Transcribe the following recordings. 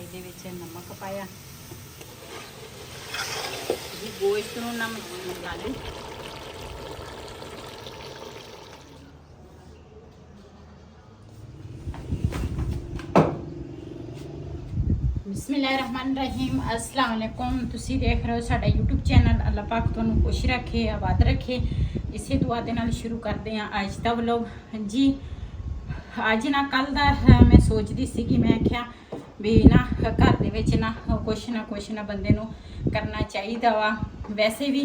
ਇਹਦੇ ਵਿੱਚ ਨਮਕ ਪਾਇਆ ਜੀ। ਗੋਸ਼ਤ ਨੂੰ ਨਾ ਮੰਗਾ ਲਈ। बिस्मिल्लाहिर्रहमानिर्रहीम अस्सलाम वालेकुम। तुसी देख रहे हो साडा यूट्यूब चैनल। अल्लाह पाक तुहानू खुश रखे, आबाद रखे। इसे दुआ दे नाल शुरू करते हैं अज दा व्लॉग जी। अज ना कल दा मैं सोचदी सी कि मैं आख्या भी ना घर दे विच ना कुछ ना बंदे नू करना चाहिदा वा। वैसे भी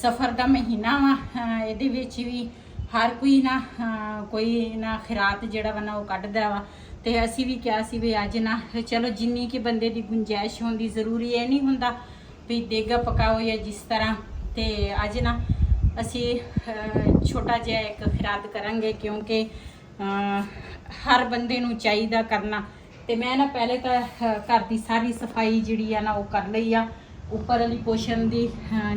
सफ़र दा महीना वा, इहदे विच भी हर कोई ना खिरात जिहड़ा वा ना ओह कड्ढदा वा। तो असी भी क्या सी भी अज ना चलो जिन्नी कि बंदे की गुंजाइश होंदी, जरूरी ये नहीं होंदा भी देगा पकाओ या जिस तरह। तो अज ना असी छोटा जिहा एक खिरात करांगे क्योंकि हर बंदे नू चाहिदा करना। तो मैं ना पहले तो घर की सारी सफाई जिहड़ी आ ना वो कर लई आ। उपर वाली पोर्शन दी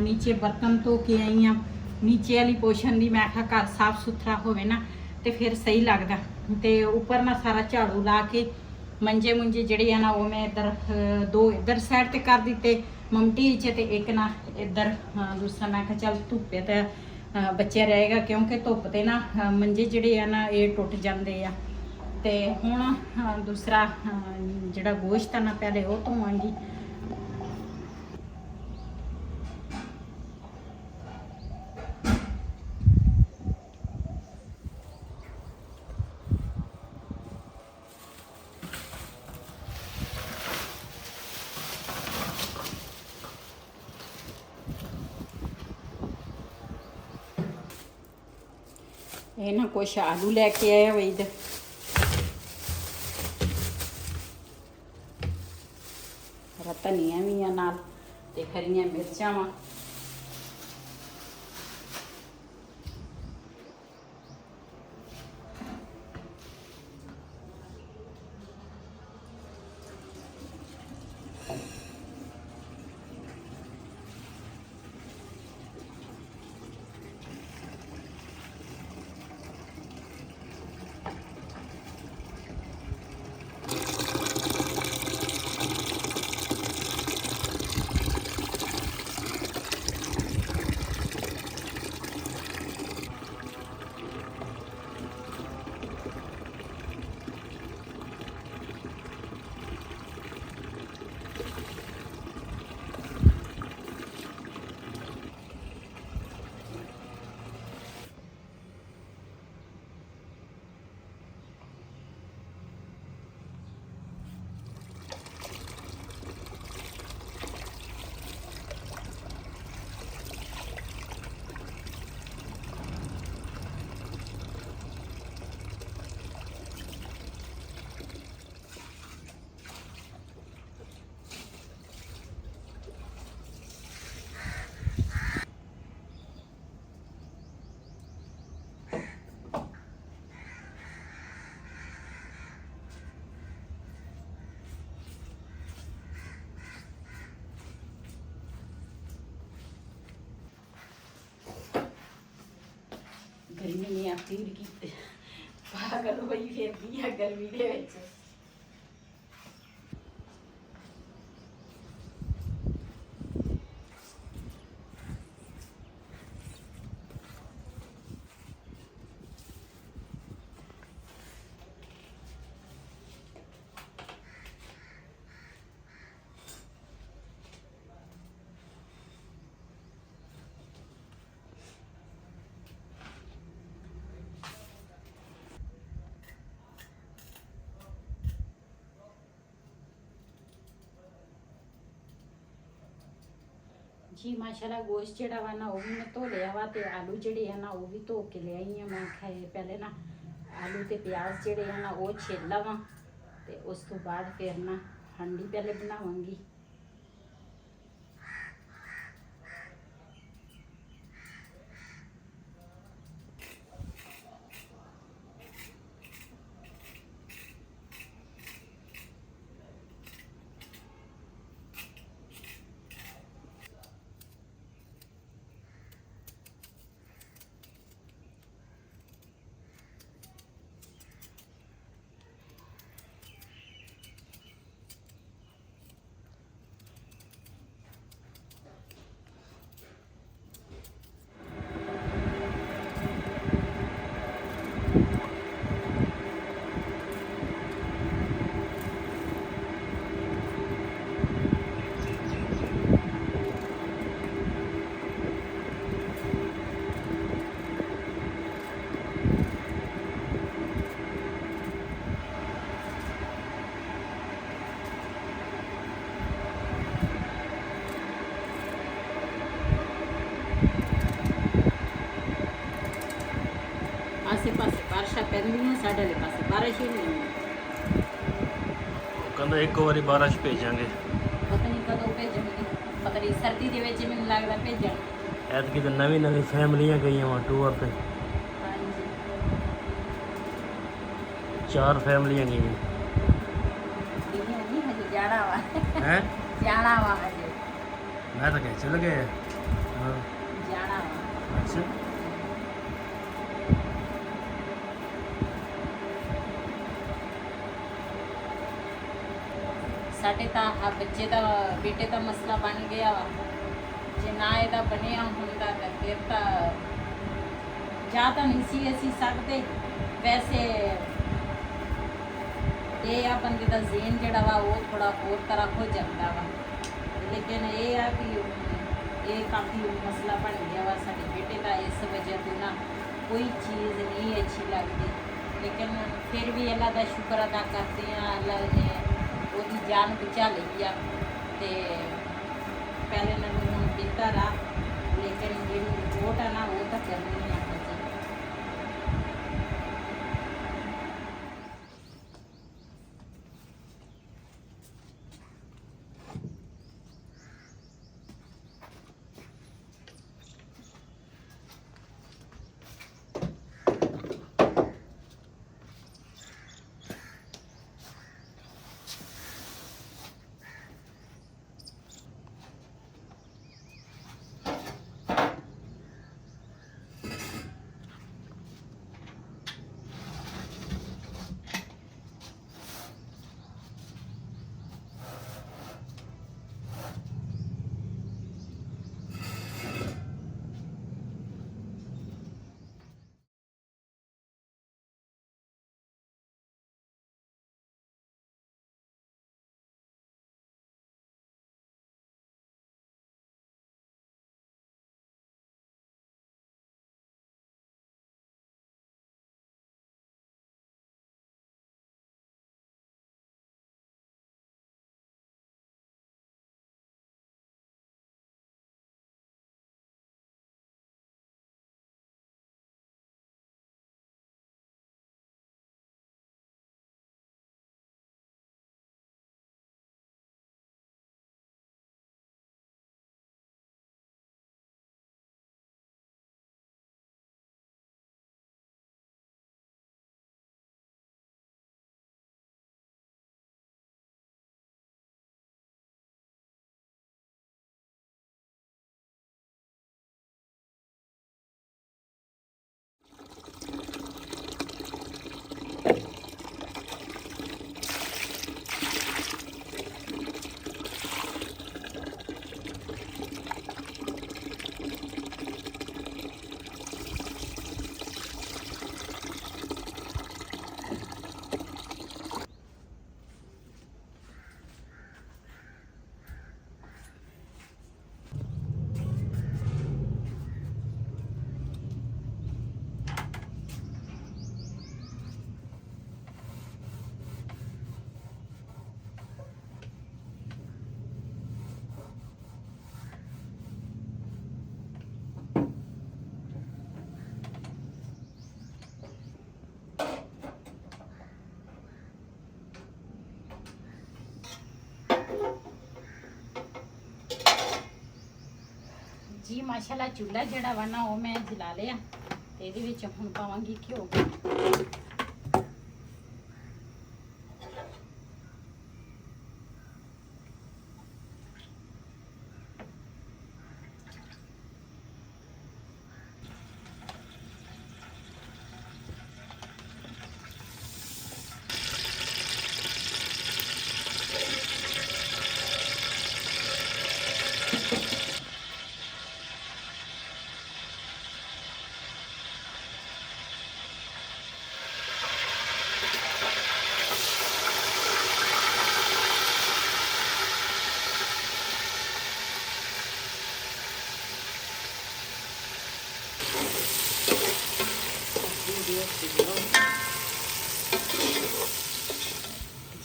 नीचे बर्तन धो के आई हाँ। नीचे वाली पोर्शन दी मैं आखा घर साफ सुथरा होवे ना तो फिर सही लगदा। तो उपर ना सारा झाड़ू ला के मंजे मुंजे जड़े है ना वो मैं इधर दो इधर साइड ते कर दिते ममटी च, ते एक ना इधर दूसरा मैं चल धुप्पे ते बच्चे रहेगा क्योंकि धुप ते ना मंजे जड़े है ना ये टुट जाते हैं। तो हुण दूसरा जिहड़ा गोश्त है ना पहले वो धोवांगी। ये ना कुछ आलू लैके आया वा इधर। धनिया भी आ नाल ते हरियां मिर्चां वा। गर्मी नहीं आती की पागल होई फिरदी है गर्मी दे विच। जी माशाल्लाह गोश्त जड़ा वा ना वो भी मैं धो लिया वा। तो आलू जड़े है ना वो भी धो के ले आई हाँ। मैं खाए पहले ना आलू ते प्याज जड़े है ना वो छील लवां ते उस तो बाद फिर ना हांडी पहले बनावांगी। ਪੈਂਦੀਆਂ ਸਾਡੇ ਵਾਲੇ ਪਾਸੇ ਬਾਰਿਸ਼ ਹੀ ਨਹੀਂ ਹੁੰਦੀ। ਕਹਿੰਦਾ ਇੱਕ ਵਾਰੀ ਬਾਰਿਸ਼ ਭੇਜਾਂਗੇ, ਪਤਾ ਨਹੀਂ ਕਦੋਂ ਭੇਜਣਗੇ, ਪਤਾ ਨਹੀਂ ਸਰਦੀ ਦੇ ਵਿੱਚ ਮੈਨੂੰ ਲੱਗਦਾ ਭੇਜਣ। ਐਤਕੀ ਤਾਂ ਨਵੀਂ ਫੈਮਲੀਆਂ ਗਈਆਂ ਵਾ ਟੂਰ ਤੇ, ਹਾਂਜੀ 4 ਫੈਮਲੀਆਂ ਗਈਆਂ ਗਈਆਂ ਨਹੀਂ ਹਜੇ ਜਾਣਾ ਵਾ ਹੈ। ਜਾਣਾ ਵਾ ਹਜੇ ਮੈਂ ਤਾਂ ਕਹਿ ਚਲ ਗਏ ਹਾਂ। ਜਾਣਾ ਵਾ। ਅੱਛਾ ਸਾਡੇ ਤਾਂ ਆ ਬੱਚੇ ਦਾ ਬੇਟੇ ਦਾ ਮਸਲਾ ਬਣ ਗਿਆ ਵਾ, ਜੇ ਨਾ ਇਹਦਾ ਬਣਿਆ ਹੁੰਦਾ ਤਾਂ ਫਿਰ ਤਾਂ ਜਾ ਤਾਂ ਨਹੀਂ ਸੀ ਅਸੀਂ ਸਕਦੇ। ਵੈਸੇ ਇਹ ਆ ਬੰਦੇ ਦਾ ਜ਼ੇਨ ਜਿਹੜਾ ਵਾ ਉਹ ਥੋੜਾ ਹੋਰ ਤਰ੍ਹਾਂ ਹੋ ਜਾਂਦਾ ਵਾ, ਲੇਕਿਨ ਇਹ ਆ ਕਿ ਇਹ ਕਾਫੀ ਮਸਲਾ ਬਣ ਗਿਆ ਵਾ ਸਾਡੇ ਬੇਟੇ ਦਾ। ਇਸ ਵਜ੍ਹਾ ਤੋਂ ਨਾ ਕੋਈ ਚੀਜ਼ ਨਹੀਂ ਅੱਛੀ ਲੱਗਦੀ, ਲੇਕਿਨ ਫਿਰ ਵੀ ਅੱਲਾ ਦਾ ਸ਼ੁਕਰ ਅਦਾ ਕਰਦੇ ਹਾਂ, ਅੱਲਾ ਨੇ ਉਹਦੀ ਜਾਨ ਬਚਾ ਲਈ ਆ ਤੇ ਪਹਿਲੇ ਨਾਲੋਂ ਹੁਣ ਬਿਹਤਰ ਆ, ਲੇਕਿਨ ਜਿਹੜੀ ਰਿਪੋਰਟ ਆ ਨਾ ਉਹ ਤਾਂ ਕਰਨੀ ਆ ਹਜੇ। ਜੀ ਮਾਸ਼ਾਅੱਲਾ ਚੁੱਲ੍ਹਾ ਜਿਹੜਾ ਵਾ ਨਾ ਉਹ ਮੈਂ ਜਲਾ ਲਿਆ ਤੇ ਇਹਦੇ ਵਿੱਚ ਹੁਣ ਪਾਵਾਂਗੀ ਘਿਓ।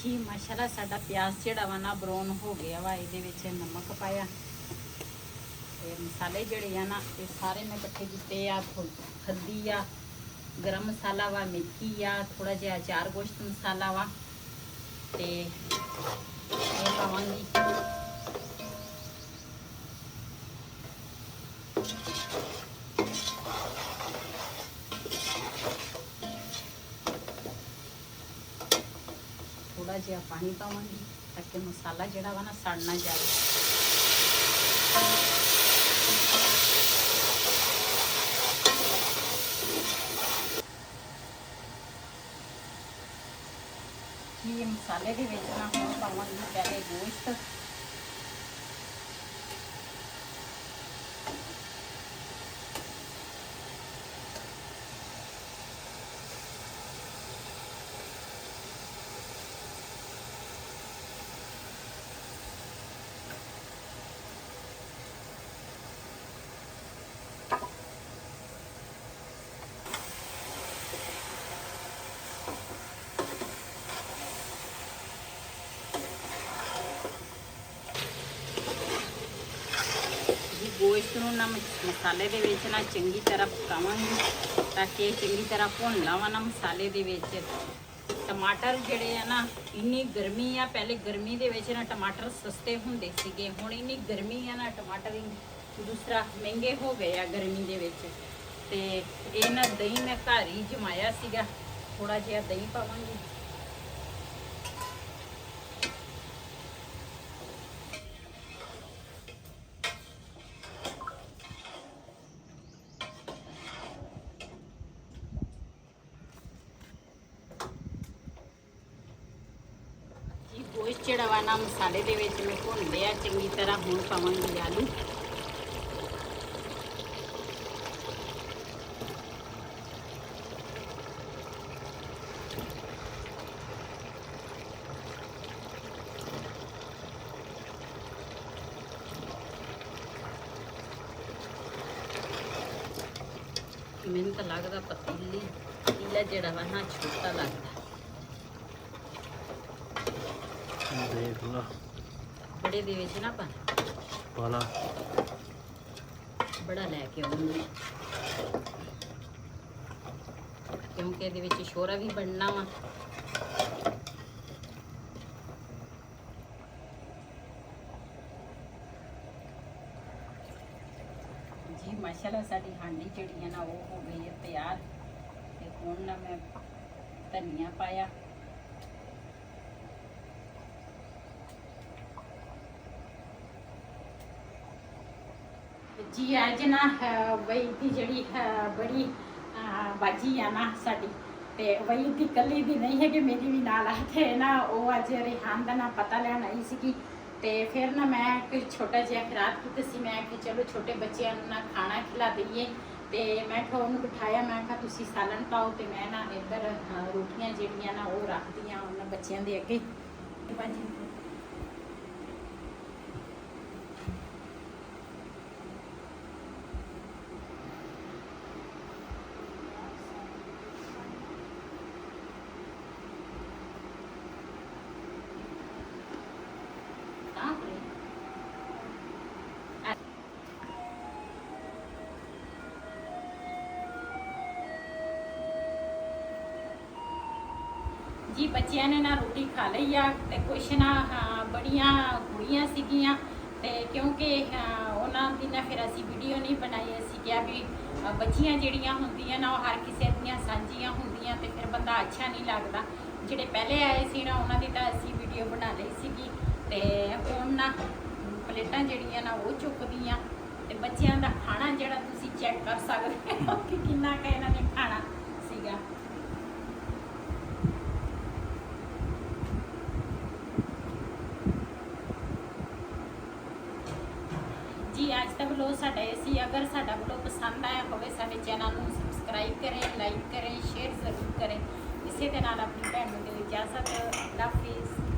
जी माशाल्लाह साडा प्याज जिहड़ा वा ना ब्राउन हो गया वा। ਇਹਦੇ ਵਿੱਚ ਨਮਕ ਪਾਇਆ ਤੇ ਮਸਾਲੇ ਜਿਹੜੇ ਆ ਨਾ ਇਹ ਸਾਰੇ ਮੈਂ ਇਕੱਠੇ ਕੀਤੇ ਆ। ਹਲਦੀ ਆ, ਗਰਮ ਮਸਾਲਾ ਵਾ, ਮੇਥੀ ਆ, ਥੋੜਾ ਜਿਹਾ ਅਚਾਰ ਗੋਸ਼ਤ ਮਸਾਲਾ ਵਾ ਤੇ ਇਹ ਪਾਵਾਂਗੀ। ਥੋੜਾ ਜਿਹਾ ਪਾਣੀ ਪਾਵਾਂਗੀ ਤਾਂ ਕਿ ਮਸਾਲਾ ਜਿਹੜਾ ਵਾ ਨਾ ਸੜ ਨਾ ਜਾਵੇ। ਇਹ ਮਸਾਲੇ ਦੇ ਵਿੱਚ ਨਾ ਹੁਣ ਪਾਵਾਂਗੀ ਪਹਿਲੇ ਗੋਸ਼ਤ, ਗੋਸ਼ਤ ਨੂੰ ਨਾ ਮਸਾਲੇ ਦੇ ਵਿੱਚ ਨਾ ਚੰਗੀ ਤਰ੍ਹਾਂ ਪਕਾਵਾਂਗੀ ਤਾਂ ਕਿ ਚੰਗੀ ਤਰ੍ਹਾਂ ਭੁੰਨ ਲਾਵਾਂ ਨਾ ਮਸਾਲੇ ਦੇ ਵਿੱਚ। ਟਮਾਟਰ ਜਿਹੜੇ ਆ ਨਾ, ਇੰਨੀ ਗਰਮੀ ਆ, ਪਹਿਲੇ ਗਰਮੀ ਦੇ ਵਿੱਚ ਨਾ ਟਮਾਟਰ ਸਸਤੇ ਹੁੰਦੇ ਸੀਗੇ, ਹੁਣ ਇੰਨੀ ਗਰਮੀ ਆ ਨਾ ਟਮਾਟਰ ਦੂਸਰਾ ਮਹਿੰਗੇ ਹੋ ਗਏ ਆ ਗਰਮੀ ਦੇ ਵਿੱਚ। ਤੇ ਇਹ ਨਾ ਦਹੀਂ ਮੈਂ ਘਰ ਹੀ ਜਮਾਇਆ ਸੀਗਾ, ਥੋੜਾ ਜਿਹਾ ਦਹੀਂ ਪਾਵਾਂਗੀ। ਗੋਸ਼ਤ ਜਿਹੜਾ ਵਾ ਨਾ ਮਸਾਲੇ ਦੇ ਵਿੱਚ ਮੈਂ ਭੁੰਨ ਲਿਆ ਚੰਗੀ ਤਰ੍ਹਾਂ। ਹੁਣ ਪਾਵਾਂਗੀ ਆਲੂ। ਮੈਨੂੰ ਤਾਂ ਲੱਗਦਾ ਪਤੀਲਾ ਜਿਹੜਾ ਵਾ ਨਾ ਛੋਟਾ ਲੱਗਦਾ। ਦੇਖ ਲਾ ਬੜੇ ਦੇ ਵਿੱਚ ਨਾ ਪਾਲਾ ਬੜਾ ਲੈ ਕੇ ਆਉਂਗੀ ਕਿਉਂਕਿ ਇਹਦੇ ਵਿੱਚ ਸ਼ੋਰਾ ਵੀ ਬਣਨਾ ਵਾ। ਜੀ ਮਾਸ਼ਾਅੱਲਾ ਸਾਡੀ ਹਾਂਡੀ ਜਿਹੜੀ ਹੈ ਨਾ ਉਹ ਹੋ ਗਈ ਹੈ ਤਿਆਰ। ਤੇ ਹੁਣ ਨਾ ਮੈਂ ਧਨੀਆ ਪਾਇਆ, ਜੀ ਅੱਜ ਨਾ ਵਈ ਦੀ ਜਿਹੜੀ ਬੜੀ ਬਾਜੀ ਆ ਨਾ ਸਾਡੀ, ਤੇ ਵਈ ਦੀ ਕੱਲੀ ਦੀ ਨਹੀਂ ਹੈ ਕਿ ਮੇਰੀ ਵੀ ਨਾਲ ਆ ਕੇ ਨਾ ਉਹ ਅੱਜ ਰਿਹਾਨ ਦਾ ਨਾ ਪਤਾ ਲੈਣ ਆਈ ਸੀਗੀ। ਤੇ ਫਿਰ ਨਾ ਮੈਂ ਇੱਕ ਛੋਟਾ ਜਿਹਾ ਖਰਾਬ ਕੀਤਾ ਸੀ, ਮੈਂ ਕਿ ਚਲੋ ਛੋਟੇ ਬੱਚਿਆਂ ਨੂੰ ਨਾ ਖਾਣਾ ਖਿਲਾ ਦਈਏ। ਤੇ ਮੈਂ ਕਿਹਾ ਉਹਨੂੰ ਬਿਠਾਇਆ, ਮੈਂ ਕਿਹਾ ਤੁਸੀਂ ਸਾਲਣ ਪਾਓ ਤੇ ਮੈਂ ਨਾ ਇੱਧਰ ਰੋਟੀਆਂ ਜਿਹੜੀਆਂ ਨਾ ਉਹ ਰੱਖਦੀਆਂ ਉਹਨਾਂ ਬੱਚਿਆਂ ਦੇ ਅੱਗੇ। ਬਾਜੀ ਜੀ ਬੱਚਿਆਂ ਨੇ ਨਾ ਰੋਟੀ ਖਾ ਲਈ ਆ ਤੇ ਕੁਛ ਨਾ ਬੜੀਆਂ ਕੁੜੀਆਂ ਸੀਗੀਆਂ ਤੇ ਕਿਉਂਕਿ ਉਹਨਾਂ ਦੀ ਨਾ ਫਿਰ ਅਸੀਂ ਵੀਡੀਓ ਨਹੀਂ ਬਣਾਈ। ਅਸੀਂ ਕਿਹਾ ਵੀ ਬੱਚੀਆਂ ਜਿਹੜੀਆਂ ਹੁੰਦੀਆਂ ਨਾ ਉਹ ਹਰ ਕਿਸੇ ਦੀਆਂ ਸਾਂਝੀਆਂ ਹੁੰਦੀਆਂ ਤੇ ਫਿਰ ਬੰਦਾ ਅੱਛਾ ਨਹੀਂ ਲੱਗਦਾ। ਜਿਹੜੇ ਪਹਿਲੇ ਆਏ ਸੀ ਨਾ ਉਹਨਾਂ ਦੀ ਤਾਂ ਅਸੀਂ ਵੀਡੀਓ ਬਣਾ ਲਈ ਸੀਗੀ ਤੇ ਹੁਣ ਨਾ ਪਲੇਟਾਂ ਜਿਹੜੀਆਂ ਨਾ ਉਹ ਚੁੱਕਦੀਆਂ ਤੇ ਬੱਚਿਆਂ ਦਾ ਖਾਣਾ ਜਿਹੜਾ ਤੁਸੀਂ ਚੈੱਕ ਕਰ ਸਕਦੇ ਹੋ ਕਿ ਕਿੰਨਾ ਕੁ ਇਹਨਾਂ ਨੇ ਖਾਣਾ ਸੀਗਾ। ਜੀ ਅੱਜ ਦਾ ਵਲੋਗ ਸਾਡਾ ਇਹ ਸੀ। ਅਗਰ ਸਾਡਾ ਵਲੋਗ ਪਸੰਦ ਆਇਆ ਹੋਵੇ ਸਾਡੇ ਚੈਨਲ ਨੂੰ ਸਬਸਕ੍ਰਾਈਬ ਕरें, ਲਾਈਕ करें, शेयर ਜ਼ਰੂਰ करें। ਇਸੇ ਦੇ ਨਾਲ ਆਪਣੀ ਭੈਣ ਨੂੰ ਦੇ ਇਜਾਜ਼ਤ। ਅੱਲਾਹ ਹਾਫਿਜ਼।